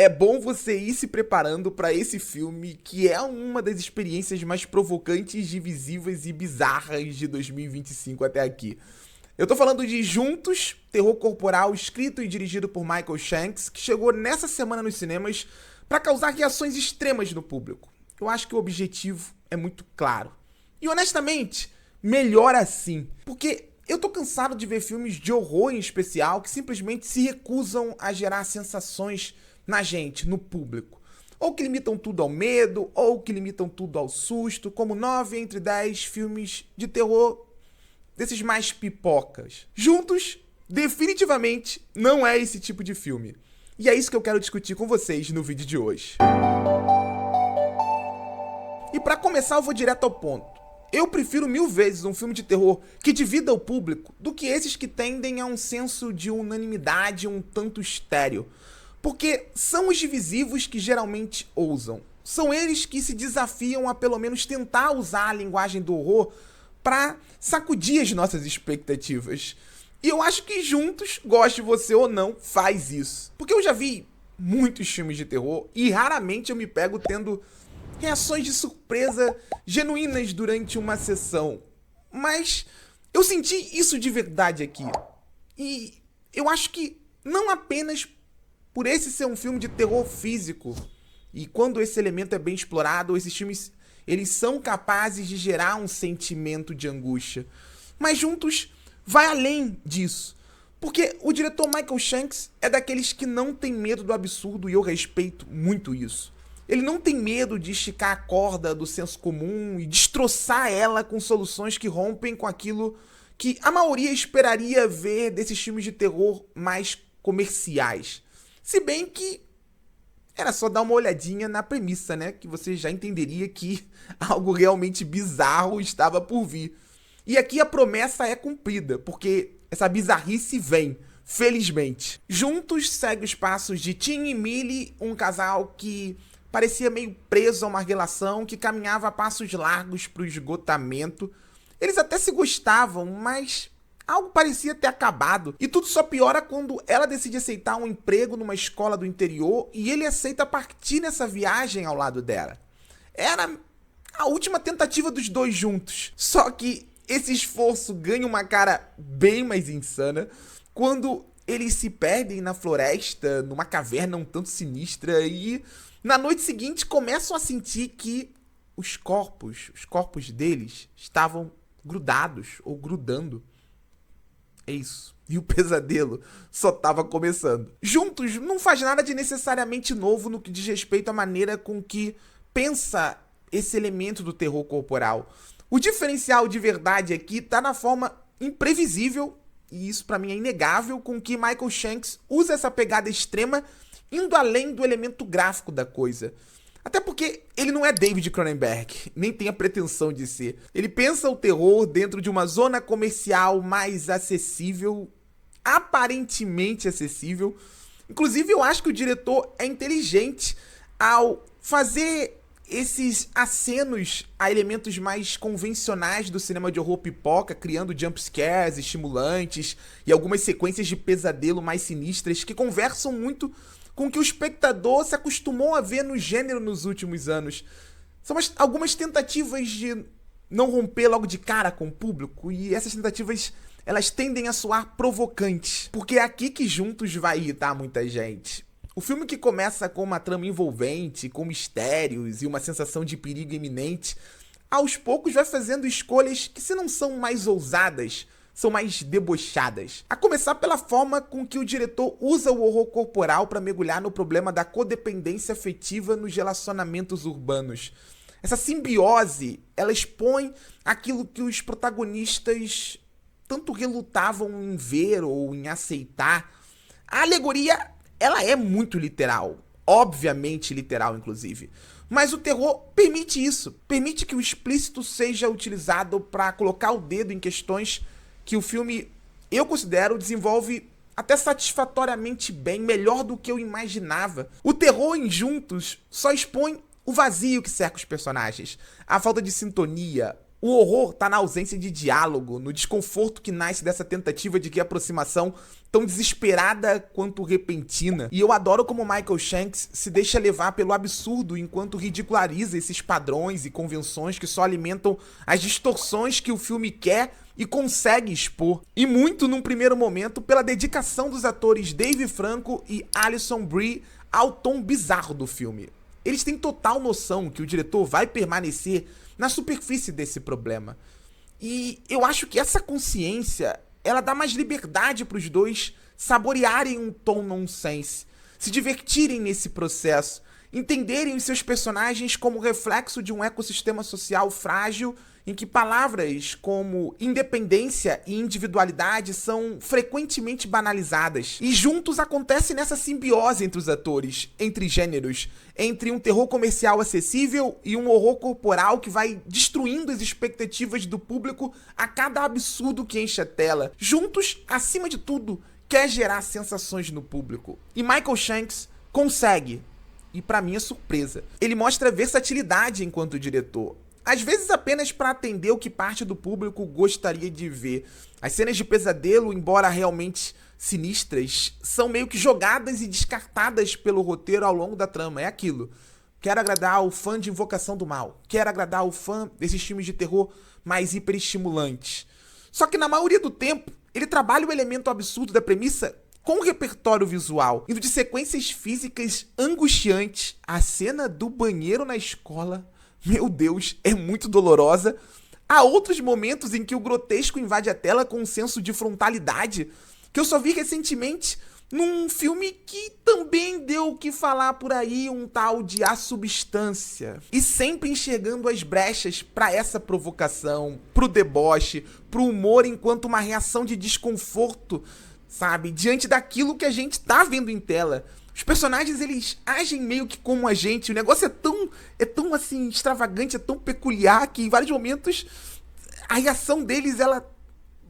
é bom você ir se preparando pra esse filme, que é uma das experiências mais provocantes, divisivas e bizarras de 2025 até aqui. Eu tô falando de Juntos, terror corporal escrito e dirigido por Michael Shanks, que chegou nessa semana nos cinemas pra causar reações extremas no público. Eu acho que o objetivo é muito claro. E honestamente, melhor assim, porque eu tô cansado de ver filmes de horror em especial que simplesmente se recusam a gerar sensações na gente, no público. Ou que limitam tudo ao medo, ou que limitam tudo ao susto, como 9 entre 10 filmes de terror desses mais pipocas. Juntos, definitivamente não é esse tipo de filme. E é isso que eu quero discutir com vocês no vídeo de hoje. E pra começar eu vou direto ao ponto. Eu prefiro 1000 vezes um filme de terror que divida o público do que esses que tendem a um senso de unanimidade um tanto estéril. Porque são os divisivos que geralmente ousam. São eles que se desafiam a pelo menos tentar usar a linguagem do horror pra sacudir as nossas expectativas. E eu acho que Juntos, goste você ou não, faz isso. Porque eu já vi muitos filmes de terror e raramente eu me pego tendo reações de surpresa genuínas durante uma sessão. Mas eu senti isso de verdade aqui. E eu acho que não apenas por esse ser um filme de terror físico, e quando esse elemento é bem explorado, esses filmes eles são capazes de gerar um sentimento de angústia. Mas Juntos vai além disso. Porque o diretor Michael Shanks é daqueles que não tem medo do absurdo e eu respeito muito isso. Ele não tem medo de esticar a corda do senso comum e destroçar ela com soluções que rompem com aquilo que a maioria esperaria ver desses filmes de terror mais comerciais. Se bem que era só dar uma olhadinha na premissa, né? Que você já entenderia que algo realmente bizarro estava por vir. E aqui a promessa é cumprida, porque essa bizarrice vem, felizmente. Juntos segue os passos de Tim e Millie, um casal que parecia meio preso a uma relação que caminhava a passos largos para o esgotamento. Eles até se gostavam, mas algo parecia ter acabado. E tudo só piora quando ela decide aceitar um emprego numa escola do interior e ele aceita partir nessa viagem ao lado dela. Era a última tentativa dos dois juntos. Só que esse esforço ganha uma cara bem mais insana quando eles se perdem na floresta, numa caverna um tanto sinistra e na noite seguinte começam a sentir que os corpos deles estavam grudados ou grudando. É isso. E o pesadelo só tava começando. Juntos não faz nada de necessariamente novo no que diz respeito à maneira com que pensa esse elemento do terror corporal. O diferencial de verdade aqui tá na forma imprevisível, e isso pra mim é inegável, com que Michael Shanks usa essa pegada extrema indo além do elemento gráfico da coisa. Até porque ele não é David Cronenberg, nem tem a pretensão de ser. Ele pensa o terror dentro de uma zona comercial mais acessível, aparentemente acessível. Inclusive eu acho que o diretor é inteligente ao fazer esses acenos a elementos mais convencionais do cinema de horror pipoca, criando jumpscares estimulantes e algumas sequências de pesadelo mais sinistras que conversam muito com o que o espectador se acostumou a ver no gênero nos últimos anos. São algumas tentativas de não romper logo de cara com o público, e essas tentativas elas tendem a soar provocantes, porque é aqui que Juntos vai irritar muita gente. O filme, que começa com uma trama envolvente, com mistérios e uma sensação de perigo iminente, aos poucos vai fazendo escolhas que, se não são mais ousadas, são mais debochadas. A começar pela forma com que o diretor usa o horror corporal para mergulhar no problema da codependência afetiva nos relacionamentos urbanos. Essa simbiose, ela expõe aquilo que os protagonistas tanto relutavam em ver ou em aceitar. A alegoria, ela é muito literal, obviamente literal, inclusive. Mas o terror permite isso, permite que o explícito seja utilizado para colocar o dedo em questões que o filme, eu considero, desenvolve até satisfatoriamente bem, melhor do que eu imaginava. O terror em Juntos só expõe o vazio que cerca os personagens, a falta de sintonia, O horror tá na ausência de diálogo, no desconforto que nasce dessa tentativa de aproximação tão desesperada quanto repentina. E eu adoro como Michael Shanks se deixa levar pelo absurdo enquanto ridiculariza esses padrões e convenções que só alimentam as distorções que o filme quer e consegue expor. E muito num primeiro momento pela dedicação dos atores Dave Franco e Alison Brie ao tom bizarro do filme. Eles têm total noção que o diretor vai permanecer na superfície desse problema. E eu acho que essa consciência, ela dá mais liberdade para os dois saborearem um tom nonsense, se divertirem nesse processo, entenderem os seus personagens como reflexo de um ecossistema social frágil em que palavras como independência e individualidade são frequentemente banalizadas. E juntos acontece nessa simbiose entre os atores, entre gêneros, entre um terror comercial acessível e um horror corporal que vai destruindo as expectativas do público a cada absurdo que enche a tela. Juntos, acima de tudo, quer gerar sensações no público. E Michael Shanks consegue. E pra minha surpresa, ele mostra versatilidade enquanto diretor. Às vezes apenas para atender o que parte do público gostaria de ver. As cenas de pesadelo, embora realmente sinistras, são meio que jogadas e descartadas pelo roteiro ao longo da trama. É aquilo. Quero agradar o fã de Invocação do Mal. Quero agradar o fã desses filmes de terror mais hiperestimulantes. Só que na maioria do tempo, ele trabalha o elemento absurdo da premissa com um repertório visual, indo de sequências físicas angustiantes. A cena do banheiro na escola, meu Deus, é muito dolorosa. Há outros momentos em que o grotesco invade a tela com um senso de frontalidade que eu só vi recentemente num filme que também deu o que falar por aí, um tal de A Substância. E sempre enxergando as brechas para essa provocação, pro deboche, pro humor enquanto uma reação de desconforto, sabe, diante daquilo que a gente tá vendo em tela. Os personagens, eles agem meio que como a gente. O negócio é tão assim, extravagante, é tão peculiar que em vários momentos a reação deles, ela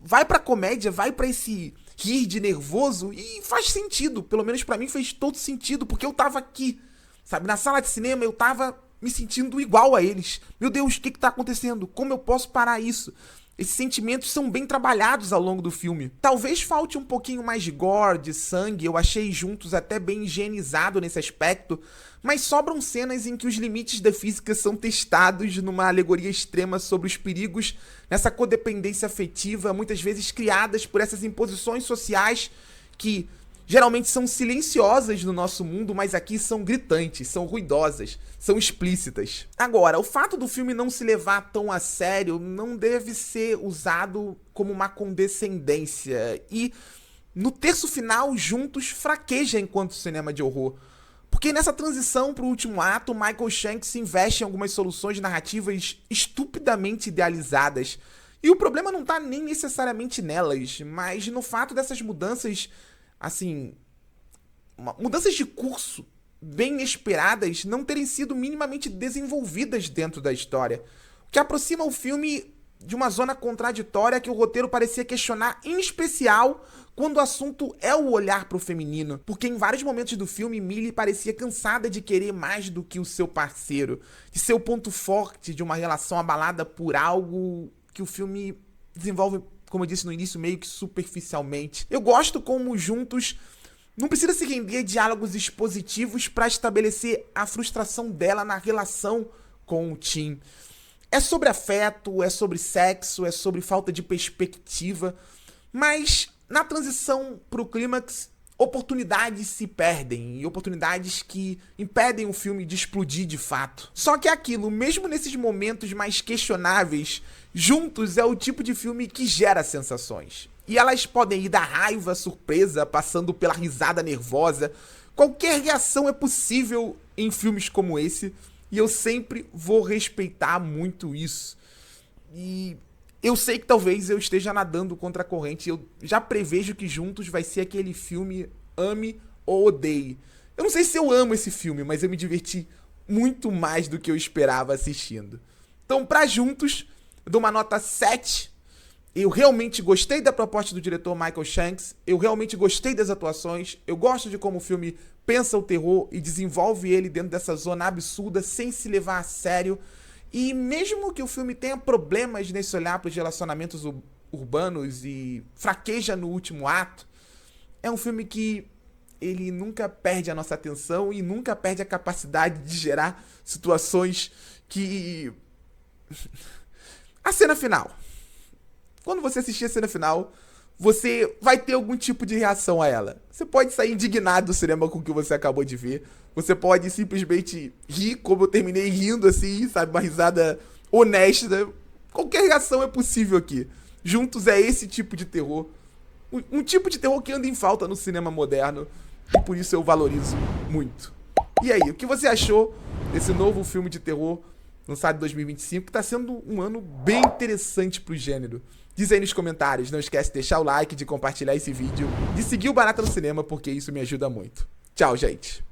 vai pra comédia, vai pra esse rir de nervoso e faz sentido. Pelo menos pra mim fez todo sentido, porque eu tava aqui, sabe, na sala de cinema eu tava me sentindo igual a eles. Meu Deus, o que tá acontecendo? Como eu posso parar isso? Esses sentimentos são bem trabalhados ao longo do filme. Talvez falte um pouquinho mais de gore, de sangue, eu achei Juntos até bem higienizado nesse aspecto, mas sobram cenas em que os limites da física são testados numa alegoria extrema sobre os perigos nessa codependência afetiva, muitas vezes criadas por essas imposições sociais que geralmente são silenciosas no nosso mundo, mas aqui são gritantes, são ruidosas, são explícitas. Agora, o fato do filme não se levar tão a sério não deve ser usado como uma condescendência. E no terço final, Juntos fraqueja enquanto cinema de horror. Porque nessa transição pro último ato, Michael Shanks investe em algumas soluções narrativas estupidamente idealizadas. E o problema não tá nem necessariamente nelas, mas no fato dessas mudanças, assim, mudanças de curso bem inesperadas não terem sido minimamente desenvolvidas dentro da história, o que aproxima o filme de uma zona contraditória que o roteiro parecia questionar, em especial quando o assunto é o olhar pro feminino, porque em vários momentos do filme Millie parecia cansada de querer mais do que o seu parceiro, de ser o ponto forte de uma relação abalada por algo que o filme desenvolve, como eu disse no início, meio que superficialmente. Eu gosto como Juntos não precisa se render a diálogos expositivos para estabelecer a frustração dela na relação com o Tim. É sobre afeto, é sobre sexo, é sobre falta de perspectiva, mas na transição pro clímax, oportunidades se perdem, e oportunidades que impedem o filme de explodir de fato. Só que é aquilo, mesmo nesses momentos mais questionáveis, Juntos é o tipo de filme que gera sensações. E elas podem ir da raiva, surpresa, passando pela risada nervosa. Qualquer reação é possível em filmes como esse, e eu sempre vou respeitar muito isso. E eu sei que talvez eu esteja nadando contra a corrente. Eu já prevejo que Juntos vai ser aquele filme ame ou odeie. Eu não sei se eu amo esse filme, mas eu me diverti muito mais do que eu esperava assistindo. Então, pra Juntos, eu dou uma nota 7. Eu realmente gostei da proposta do diretor Michael Shanks. Eu realmente gostei das atuações. Eu gosto de como o filme pensa o terror e desenvolve ele dentro dessa zona absurda sem se levar a sério. E mesmo que o filme tenha problemas nesse olhar para os relacionamentos urbanos e fraqueja no último ato, é um filme que ele nunca perde a nossa atenção e nunca perde a capacidade de gerar situações que... A cena final. Quando você assistir a cena final, você vai ter algum tipo de reação a ela. Você pode sair indignado do cinema com o que você acabou de ver. Você pode simplesmente rir, como eu terminei rindo assim, sabe? Uma risada honesta. Qualquer reação é possível aqui. Juntos é esse tipo de terror. Um tipo de terror que anda em falta no cinema moderno. E por isso eu valorizo muito. E aí, o que você achou desse novo filme de terror lançado em 2025, que tá sendo um ano bem interessante pro gênero? Diz aí nos comentários, não esquece de deixar o like, de compartilhar esse vídeo, de seguir o Barata no Cinema, porque isso me ajuda muito. Tchau, gente!